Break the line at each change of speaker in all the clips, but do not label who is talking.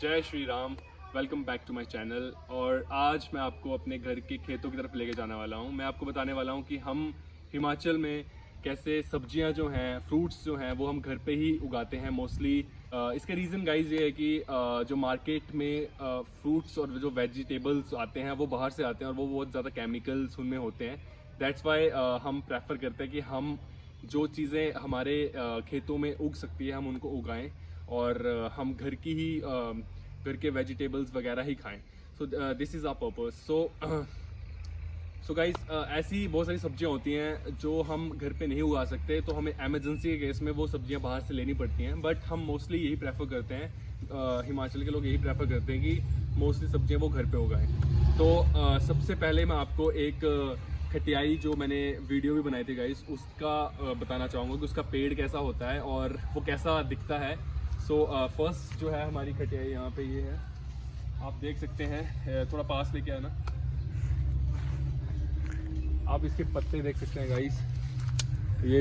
जय Shri Ram. Welcome back to my channel. और आज मैं आपको अपने घर के खेतों की तरफ लेके जाने वाला हूँ। मैं आपको बताने वाला हूँ कि हम हिमाचल में कैसे सब्जियाँ जो हैं, फ्रूट्स जो हैं, वो हम घर पे ही उगाते हैं मोस्टली। इसके रीज़न गाइज ये है कि जो मार्केट में फ्रूट्स और जो वेजिटेबल्स आते हैं वो बाहर से आते हैं और वो बहुत ज़्यादा केमिकल्स उनमें होते हैं। दैट्स वाई हम प्रेफर करते हैं कि हम जो चीज़ें हमारे खेतों में उग सकती है हम उनको उगाएं और हम घर के वेजिटेबल्स वगैरह ही खाएं। So this is our purpose. So guys, ऐसी बहुत सारी सब्जियां होती हैं जो हम घर पे नहीं उगा सकते, तो हमें एमरजेंसी के केस में वो सब्जियां बाहर से लेनी पड़ती हैं। बट हम मोस्टली यही प्रेफर करते हैं, हिमाचल के लोग यही प्रेफर करते हैं कि मोस्टली सब्जियां वो घर पे उगाएं। तो सबसे पहले मैं आपको एक खटियाई जो मैंने वीडियो भी बनाई थी गाइस, उसका बताना चाहूँगा कि उसका पेड़ कैसा होता है और वो कैसा दिखता है। सो फर्स्ट जो है हमारी खटियाई यहाँ पे ये है, आप देख सकते हैं। थोड़ा पास लेके आना। आप इसके पत्ते देख सकते हैं गाइस, ये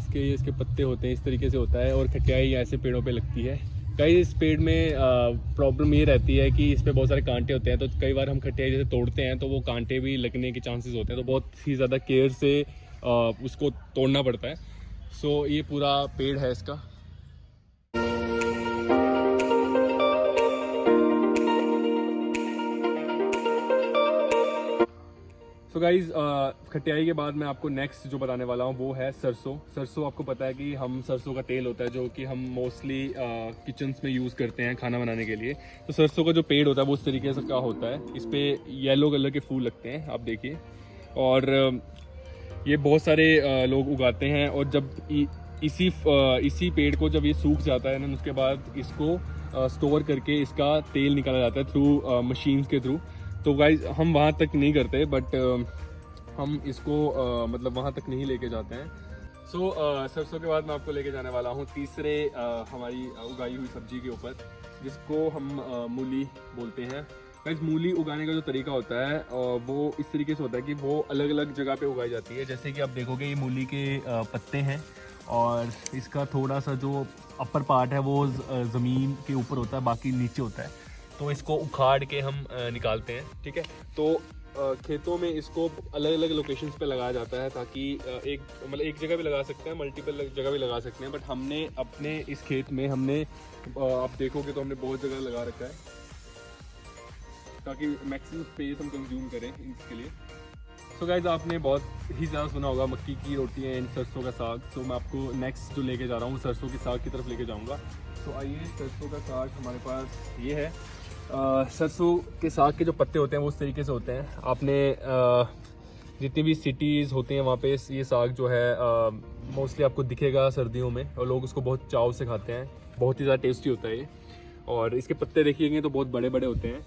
इसके पत्ते होते हैं, इस तरीके से होता है और खटियाई ऐसे पेड़ों पे लगती है। कई इस पेड़ में प्रॉब्लम ये रहती है कि इस पे बहुत सारे कांटे होते हैं, तो कई बार हम खटियाई जैसे तोड़ते हैं तो वो कांटे भी लगने के चांसेस होते हैं, तो बहुत ही ज़्यादा केयर से उसको तोड़ना पड़ता है। सो ये पूरा पेड़ है इसका। तो गाइज़, खटियाई के बाद मैं आपको नेक्स्ट जो बताने वाला हूँ वो है सरसों। सरसों आपको पता है कि हम सरसों का तेल होता है जो कि हम मोस्टली किचन्स में यूज़ करते हैं खाना बनाने के लिए। तो सरसों का जो पेड़ होता है वो उस तरीके से का होता है, इस पर येलो कलर के फूल लगते हैं, आप देखिए। और ये बहुत सारे लोग उगाते हैं और जब इसी पेड़ को जब ये सूख जाता है ना, उसके बाद इसको स्टोर करके इसका तेल निकाला जाता है थ्रू मशीन्स के थ्रू। तो गाइज हम वहाँ तक नहीं करते, बट हम इसको मतलब वहाँ तक नहीं लेके जाते हैं। सो सरसों के बाद मैं आपको लेके जाने वाला हूँ तीसरे हमारी उगाई हुई सब्जी के ऊपर, जिसको हम मूली बोलते हैं। गाइज मूली उगाने का जो तरीका होता है वो इस तरीके से होता है कि वो अलग अलग जगह पे उगाई जाती है। जैसे कि आप देखोगे ये मूली के पत्ते हैं और इसका थोड़ा सा जो अपर पार्ट है वो ज़मीन के ऊपर होता है, बाकी नीचे होता है। तो इसको उखाड़ के हम निकालते हैं, ठीक है। तो खेतों में इसको अलग अलग लोकेशंस पे लगाया जाता है, ताकि एक जगह भी लगा सकते हैं, मल्टीपल जगह भी लगा सकते हैं। बट हमने अपने इस खेत में आप देखोगे तो हमने बहुत जगह लगा रखा है, ताकि मैक्सिमम स्पेस हम कंज्यूम करें इसके लिए। सो गाइज, आपने बहुत ही ज़्यादा सुना होगा मक्की की रोटी एंड सरसों का साग। सो मैं आपको नेक्स्ट जो लेके जा रहा हूँ सरसों के साग की तरफ लेके जाऊँगा। तो आइए, सरसों का साग हमारे पास ये है। सरसों के साग के जो पत्ते होते हैं वो उस तरीके से होते हैं। आपने जितनी भी सिटीज़ होती हैं वहाँ पे ये साग जो है मोस्टली आपको दिखेगा सर्दियों में, और लोग उसको बहुत चाव से खाते हैं। बहुत ही ज़्यादा टेस्टी होता है ये, और इसके पत्ते देखिएंगे तो बहुत बड़े बड़े होते हैं।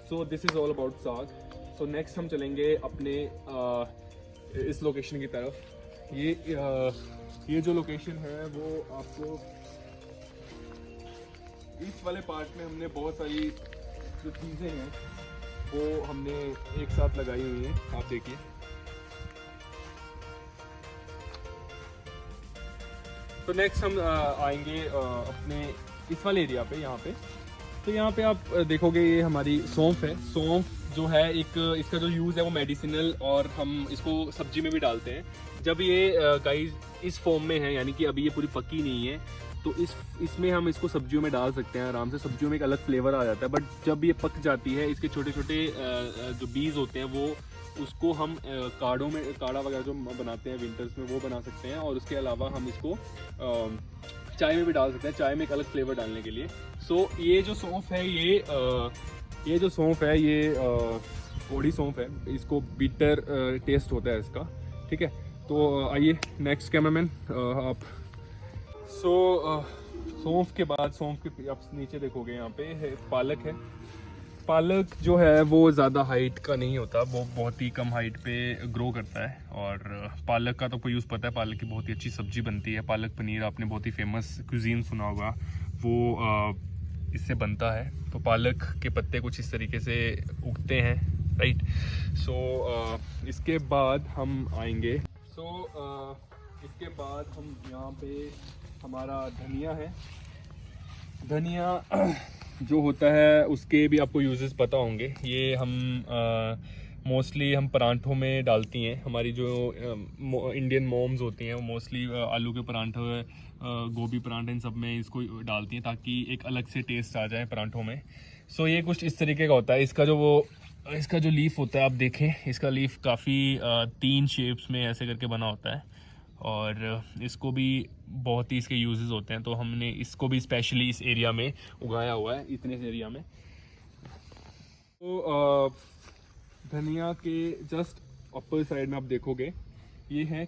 So this is all about saag. So next हम चलेंगे अपने इस लोकेशन की तरफ। ये जो लोकेशन है वो आपको इस वाले पार्ट में हमने बहुत सारी जो चीज़ें हैं वो हमने एक साथ लगाई हुई हैं, आप देखिए। तो नेक्स्ट हम आएंगे अपने इस वाले एरिया पे, यहाँ पे। तो यहाँ पे आप देखोगे ये हमारी सौंफ है। सौंफ जो है इसका जो यूज़ है वो मेडिसिनल, और हम इसको सब्जी में भी डालते हैं। जब ये गाइस इस फॉर्म में है, यानी कि अभी ये पूरी पकी नहीं है, तो इसमें हम इसको सब्जियों में डाल सकते हैं आराम से। सब्जियों में एक अलग फ्लेवर आ जाता है। बट जब ये पक जाती है, इसके छोटे छोटे जो बीज होते हैं वो उसको हम काढ़ा वगैरह जो बनाते हैं विंटर्स में वो बना सकते हैं। और उसके अलावा हम इसको चाय में भी डाल सकते हैं, चाय में एक अलग फ्लेवर डालने के लिए। सो ये जो सौंफ है ये कोड़ी सौंफ है, इसको बीटर टेस्ट होता है इसका, ठीक है। तो आइए नेक्स्ट कैमरामैन आप। सौंफ के बाद आप नीचे देखोगे यहाँ पे है पालक है। पालक जो है वो ज़्यादा हाइट का नहीं होता, वो बहुत ही कम हाइट पे ग्रो करता है। और पालक का तो कोई यूज़ पता है, पालक की बहुत ही अच्छी सब्जी बनती है। पालक पनीर आपने बहुत ही फेमस क्यूजीन सुना होगा, वो इससे बनता है। तो पालक के पत्ते कुछ इस तरीके से उगते हैं, राइट। इसके बाद हम आएंगे। इसके बाद हम यहाँ पे हमारा धनिया है। धनिया जो होता है उसके भी आपको यूजेस पता होंगे। ये हम मोस्टली हम परांठों में डालती हैं। हमारी जो इंडियन मॉम्स होती हैं वो मोस्टली आलू के परांठे, गोभी परांठे, इन सब में इसको डालती हैं ताकि एक अलग से टेस्ट आ जाए परांठों में। सो ये कुछ इस तरीके का होता है। इसका जो लीफ होता है आप देखें, इसका लीफ काफ़ी 3 शेप्स में ऐसे करके बना होता है और इसको भी बहुत ही इसके यूजेस होते हैं। तो हमने इसको भी स्पेशली इस एरिया में उगाया हुआ है, इतने एरिया में। तो धनिया के जस्ट अपर साइड में आप देखोगे ये है,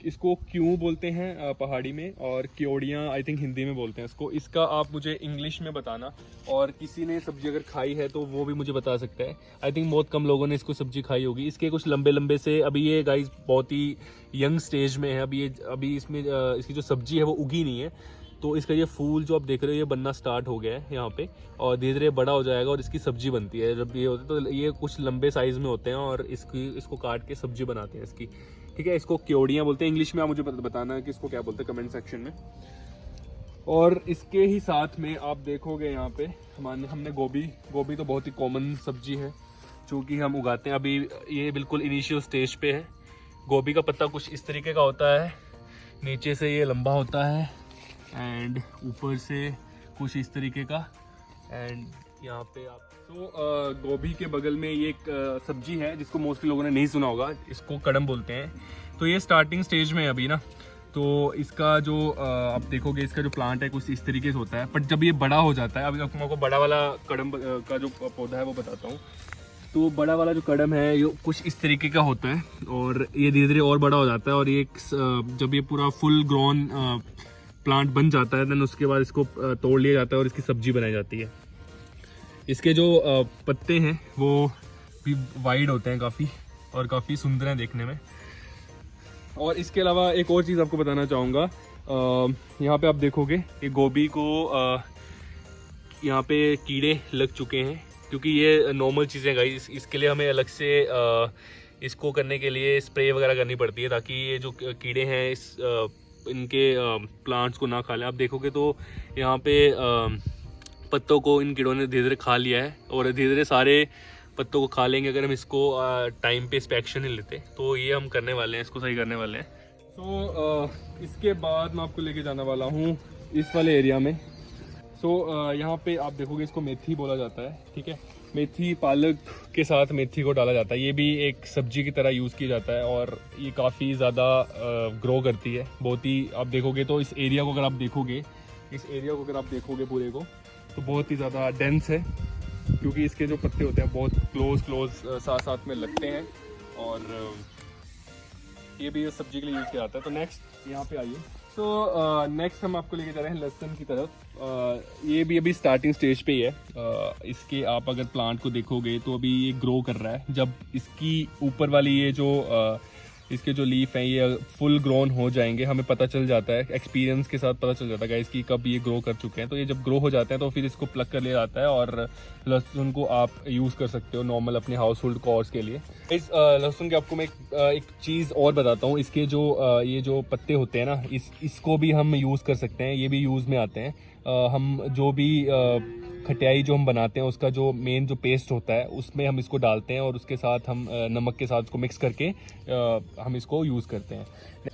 इसको क्यों बोलते हैं पहाड़ी में, और क्योड़ियाँ आई थिंक हिंदी में बोलते हैं इसको। इसका आप मुझे इंग्लिश में बताना, और किसी ने सब्जी अगर खाई है तो वो भी मुझे बता सकता है। आई थिंक बहुत कम लोगों ने इसको सब्जी खाई होगी। इसके कुछ लंबे लंबे से, अभी ये गाइस बहुत ही यंग स्टेज में है, अभी इसमें इसकी जो सब्जी है वो उगी नहीं है। तो इसका ये फूल जो आप देख रहे हो ये बनना स्टार्ट हो गया है यहाँ पे, और धीरे धीरे बड़ा हो जाएगा और इसकी सब्जी बनती है। जब ये होते तो ये कुछ लंबे साइज में होते हैं और इसको काट के सब्जी बनाते हैं इसकी, ठीक है। इसको क्योड़ियाँ बोलते हैं इंग्लिश में। आप मुझे बताना है कि इसको क्या बोलते हैं कमेंट सेक्शन में। और इसके ही साथ में आप देखोगे यहाँ पे हमने गोभी तो बहुत ही कॉमन सब्जी है जो कि हम उगाते हैं। अभी ये बिल्कुल इनिशियल स्टेज पे है। गोभी का पत्ता कुछ इस तरीके का होता है, नीचे से ये लंबा होता है एंड ऊपर से कुछ इस तरीके का। एंड यहाँ पे आप गोभी के बगल में ये एक सब्जी है जिसको मोस्टली लोगों ने नहीं सुना होगा, इसको कड़म बोलते हैं। तो ये स्टार्टिंग स्टेज में है अभी ना। तो इसका जो आप देखोगे इसका जो प्लांट है कुछ इस तरीके से होता है, बट जब ये बड़ा हो जाता है, अभी आपको बड़ा वाला कड़म का जो पौधा है वो बताता हूँ। तो बड़ा वाला जो कड़म है ये कुछ इस तरीके का होता है और ये धीरे धीरे और बड़ा हो जाता है। और ये जब ये पूरा फुल ग्रोन प्लांट बन जाता है देन उसके बाद इसको तोड़ लिया जाता है और इसकी सब्जी बनाई जाती है। इसके जो पत्ते हैं वो भी वाइड होते हैं काफ़ी, और काफ़ी सुंदर हैं देखने में। और इसके अलावा एक और चीज़ आपको बताना चाहूँगा, यहाँ पे आप देखोगे ये गोभी को यहाँ पे कीड़े लग चुके हैं, क्योंकि ये नॉर्मल चीज़ें गाइस, इसके लिए हमें अलग से इसको करने के लिए स्प्रे वगैरह करनी पड़ती है ताकि ये जो कीड़े हैं इनके प्लांट्स को ना खा लें। आप देखोगे तो यहाँ पे पत्तों को इन कीड़ों ने धीरे धीरे खा लिया है और धीरे धीरे सारे पत्तों को खा लेंगे अगर हम इसको टाइम पे इंस्पेक्शन नहीं लेते। तो ये हम करने वाले हैं, इसको सही करने वाले हैं। इसके बाद मैं आपको लेके जाने वाला हूँ इस वाले एरिया में। यहाँ पे आप देखोगे इसको मेथी बोला जाता है, ठीक है। मेथी, पालक के साथ मेथी को डाला जाता है। ये भी एक सब्जी की तरह यूज़ किया जाता है और ये काफ़ी ज़्यादा ग्रो करती है बहुत ही। आप देखोगे तो इस एरिया को अगर आप देखोगे पूरे को, तो बहुत ही ज़्यादा डेंस है, क्योंकि इसके जो पत्ते होते हैं बहुत क्लोज साथ में लगते हैं। और ये भी सब्जी के लिए यूज़ किया जाता है। तो नेक्स्ट यहाँ पे आइए। नेक्स्ट हम आपको लेके जा रहे हैं लहसुन की तरफ। ये भी अभी स्टार्टिंग स्टेज पे ही है। इसके आप अगर प्लांट को देखोगे तो अभी ये ग्रो कर रहा है। जब इसकी ऊपर वाली ये जो इसके जो लीफ हैं ये फुल ग्रोन हो जाएंगे, हमें पता चल जाता है, एक्सपीरियंस के साथ पता चल जाता है गाइस कि कब ये ग्रो कर चुके हैं। तो ये जब ग्रो हो जाते हैं तो फिर इसको प्लग कर लिया जाता है और लहसुन को आप यूज़ कर सकते हो नॉर्मल अपने हाउस होल्ड कॉर्स के लिए। इस लहसुन के आपको मैं एक चीज़ और बताता हूँ। इसके जो ये जो पत्ते होते हैं ना, इसको भी हम यूज़ कर सकते हैं, ये भी यूज़ में आते हैं। हम जो भी खटियाई जो हम बनाते हैं उसका जो मेन जो पेस्ट होता है उसमें हम इसको डालते हैं और उसके साथ हम नमक के साथ इसको मिक्स करके हम इसको यूज़ करते हैं।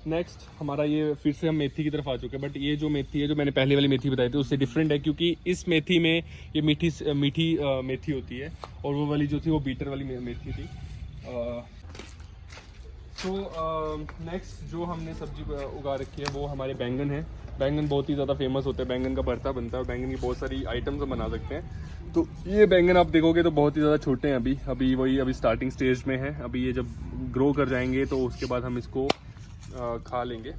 नेक्स्ट हमारा ये फिर से हम मेथी की तरफ आ चुके हैं, बट ये जो मेथी है जो मैंने पहले वाली मेथी बताई थी उससे डिफरेंट है, क्योंकि इस मेथी में ये मीठी मेथी होती है और वो वाली जो थी वो बीटर वाली मेथी थी। नेक्स्ट जो हमने सब्जी उगा रखी है वो हमारे बैंगन है। बैंगन बहुत ही ज़्यादा फेमस होते हैं, बैंगन का भरता बनता है और बैंगन की बहुत सारी आइटम्स हम बना सकते हैं। तो ये बैंगन आप देखोगे तो बहुत ही ज़्यादा छोटे हैं अभी स्टार्टिंग स्टेज में है। अभी ये जब ग्रो कर जाएंगे तो उसके बाद हम इसको खा लेंगे।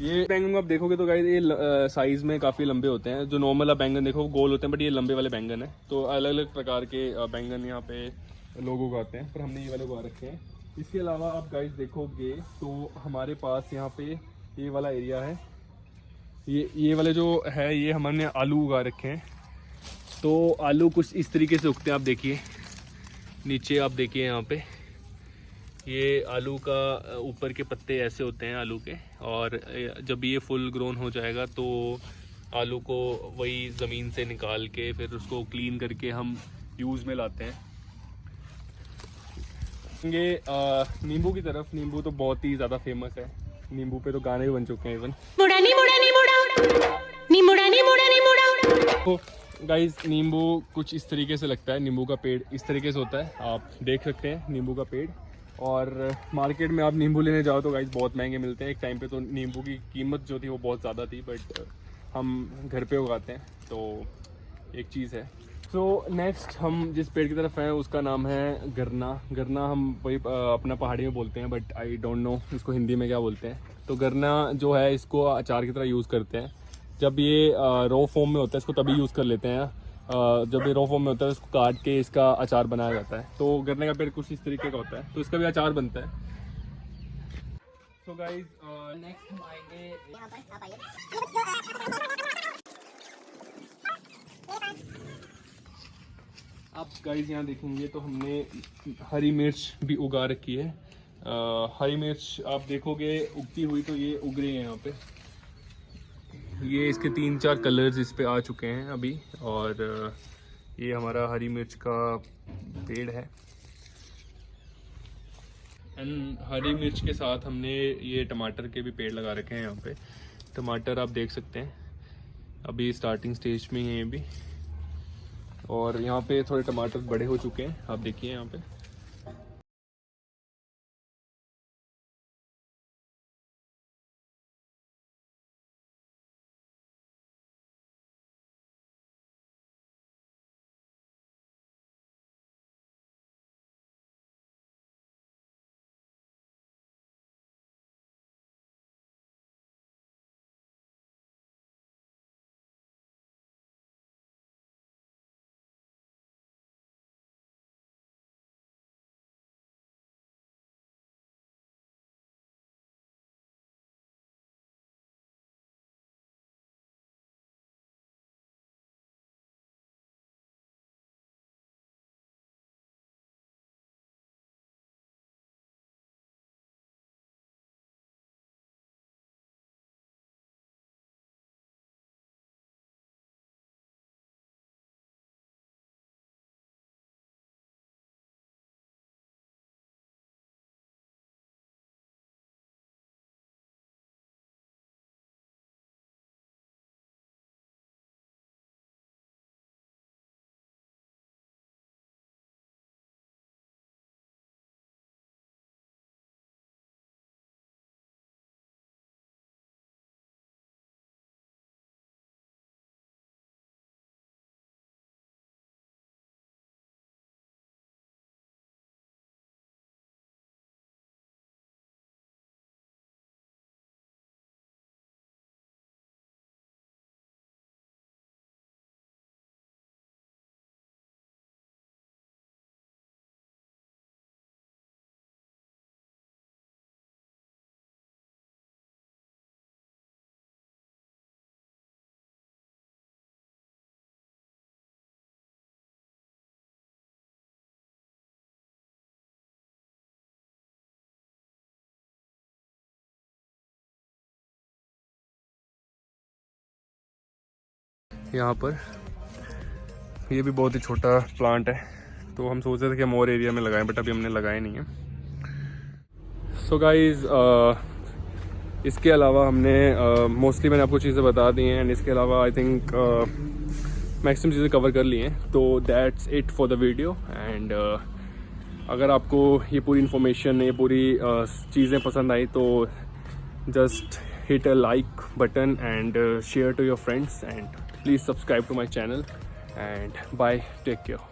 ये बैंगन को आप देखोगे तो गाइस ये साइज़ में काफ़ी लंबे होते हैं। जो नॉर्मल आप बैंगन देखो गोल होते हैं, बट ये लंबे वाले बैंगन है। तो अलग अलग प्रकार के बैंगन यहाँ पे लोग उगाते हैं, पर हमने ये वाले उगा रखे हैं। इसके अलावा आप गाइस देखोगे तो हमारे पास यहाँ पे ये वाला एरिया है। ये वाले जो है ये हमने आलू उगा रखे हैं। तो आलू कुछ इस तरीके से उगते हैं। आप देखिए नीचे, आप देखिए यहाँ पे ये आलू का ऊपर के पत्ते ऐसे होते हैं आलू के, और जब ये फुल ग्रोन हो जाएगा तो आलू को वही ज़मीन से निकाल के फिर उसको क्लीन करके हम यूज़ में लाते हैं। ये नींबू की तरफ, नींबू तो बहुत ही ज़्यादा फेमस है, नींबू पे तो गाने भी बन चुके हैं इवन। तो गाइस नींबू कुछ इस तरीके से लगता है, नींबू का पेड़ इस तरीके से होता है, आप देख सकते हैं नींबू का पेड़। और मार्केट में आप नींबू लेने जाओ तो गाइस बहुत महंगे मिलते हैं। एक टाइम पे तो नींबू की कीमत जो थी वो बहुत ज़्यादा थी, बट हम घर पे उगाते हैं तो एक चीज़ है। तो नेक्स्ट हम जिस पेड़ की तरफ हैं उसका नाम है गरना। गरना हम वही अपना पहाड़ी में बोलते हैं, बट आई डोंट नो इसको हिंदी में क्या बोलते हैं। तो गरना जो है इसको अचार की तरह यूज़ करते हैं। जब ये रॉ फॉर्म में होता है इसको तभी यूज़ कर लेते हैं, जब ये रॉ फॉर्म में होता है इसको काट के इसका अचार बनाया जाता है। तो गन्ने का पेड़ कुछ इस तरीके का होता है, तो इसका भी अचार बनता है। सो गाइस नेक्स्ट हम आएंगे यहाँ पर, आप आइए। आप गाइस यहाँ देखेंगे तो हमने हरी मिर्च भी उगा रखी है। हरी मिर्च आप देखोगे उगती हुई तो ये उग रही है यहाँ पे। ये इसके 3-4 कलर्स इस पे आ चुके हैं अभी, और ये हमारा हरी मिर्च का पेड़ है। एंड हरी मिर्च के साथ हमने ये टमाटर के भी पेड़ लगा रखे हैं यहाँ पे। टमाटर आप देख सकते हैं अभी स्टार्टिंग स्टेज में ही है ये भी, और यहाँ पे थोड़े टमाटर बड़े हो चुके हैं, आप देखिए यहाँ पे। यहाँ पर ये भी बहुत ही छोटा प्लांट है, तो हम सोच रहे थे कि हम और एरिया में लगाएं, बट अभी हमने लगाए नहीं है। सो गाइज इसके अलावा हमने मोस्टली मैंने आपको चीज़ें बता दी हैं, एंड इसके अलावा आई थिंक मैक्सिमम चीज़ें कवर कर ली हैं। तो that's it for the video. And अगर आपको ये पूरी इन्फॉर्मेशन, ये पूरी चीज़ें पसंद आई तो just hit a like button and share to your friends, and please subscribe to my channel, and bye, take care.